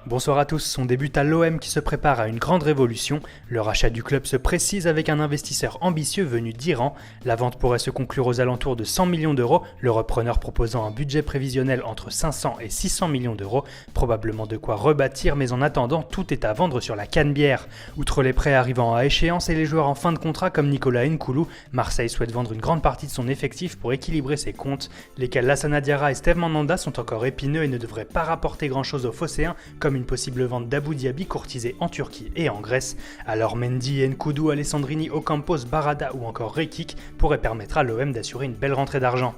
Bonsoir à tous, on débute à l'OM qui se prépare à une grande révolution. Le rachat du club se précise avec un investisseur ambitieux venu d'Iran. La vente pourrait se conclure aux alentours de 100 millions d'euros, le repreneur proposant un budget prévisionnel entre 500 et 600 millions d'euros. Probablement de quoi rebâtir, mais en attendant, tout est à vendre sur la Canebière. Outre les prêts arrivant à échéance et les joueurs en fin de contrat comme Nicolas Nkoulou, Marseille souhaite vendre une grande partie de son effectif pour équilibrer ses comptes. Lesquels Lassana Diarra et Steve Mandanda sont encore épineux et ne devraient pas rapporter grand chose aux Phocéens, comme une possible vente d'Abou Diaby courtisé en Turquie et en Grèce. Alors Mendy, Nkoudou, Alessandrini, Ocampos, Barada ou encore Rekik pourraient permettre à l'OM d'assurer une belle rentrée d'argent.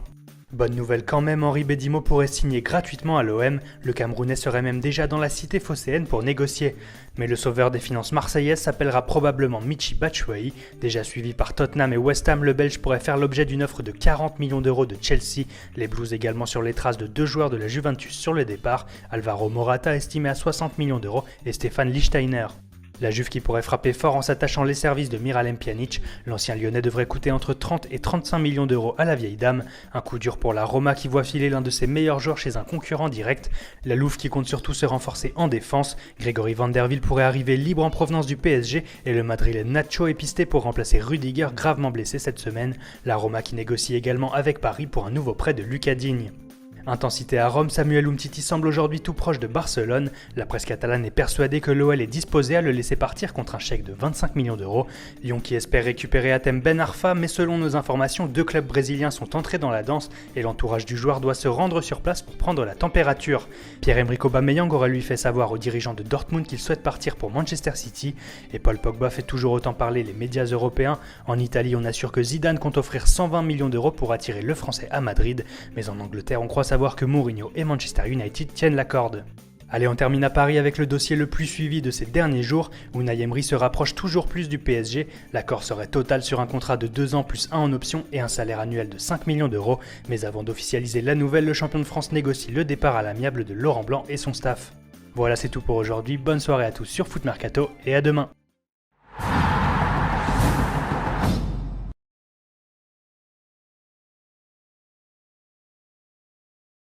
Bonne nouvelle quand même, Henri Bédimo pourrait signer gratuitement à l'OM, le Camerounais serait même déjà dans la cité phocéenne pour négocier. Mais le sauveur des finances marseillaises s'appellera probablement Michy Batshuayi. Déjà suivi par Tottenham et West Ham, le Belge pourrait faire l'objet d'une offre de 40 millions d'euros de Chelsea. Les Blues également sur les traces de deux joueurs de la Juventus sur le départ, Alvaro Morata estimé à 60 millions d'euros et Stéphane Lichtsteiner. La Juve qui pourrait frapper fort en s'attachant les services de Miralem Pjanic, l'ancien lyonnais devrait coûter entre 30 et 35 millions d'euros à la vieille dame. Un coup dur pour la Roma qui voit filer l'un de ses meilleurs joueurs chez un concurrent direct. La Louve qui compte surtout se renforcer en défense. Grégory Van der Wiel pourrait arriver libre en provenance du PSG et le Madrilène Nacho est pisté pour remplacer Rudiger gravement blessé cette semaine. La Roma qui négocie également avec Paris pour un nouveau prêt de Lucas Digne. Intensité à Rome, Samuel Umtiti semble aujourd'hui tout proche de Barcelone. La presse catalane est persuadée que l'OL est disposé à le laisser partir contre un chèque de 25 millions d'euros. Lyon qui espère récupérer Hatem Ben Arfa, mais selon nos informations, deux clubs brésiliens sont entrés dans la danse et l'entourage du joueur doit se rendre sur place pour prendre la température. Pierre-Emerick Aubameyang aurait lui fait savoir aux dirigeants de Dortmund qu'il souhaite partir pour Manchester City. Et Paul Pogba fait toujours autant parler les médias européens. En Italie, on assure que Zidane compte offrir 120 millions d'euros pour attirer le Français à Madrid. Mais en Angleterre, on croit savoir que Mourinho et Manchester United tiennent la corde. Allez, on termine à Paris avec le dossier le plus suivi de ces derniers jours. Unai Emery se rapproche toujours plus du PSG. L'accord serait total sur un contrat de 2 ans plus 1 en option et un salaire annuel de 5 millions d'euros. Mais avant d'officialiser la nouvelle, le champion de France négocie le départ à l'amiable de Laurent Blanc et son staff. Voilà, c'est tout pour aujourd'hui. Bonne soirée à tous sur Foot Mercato et à demain.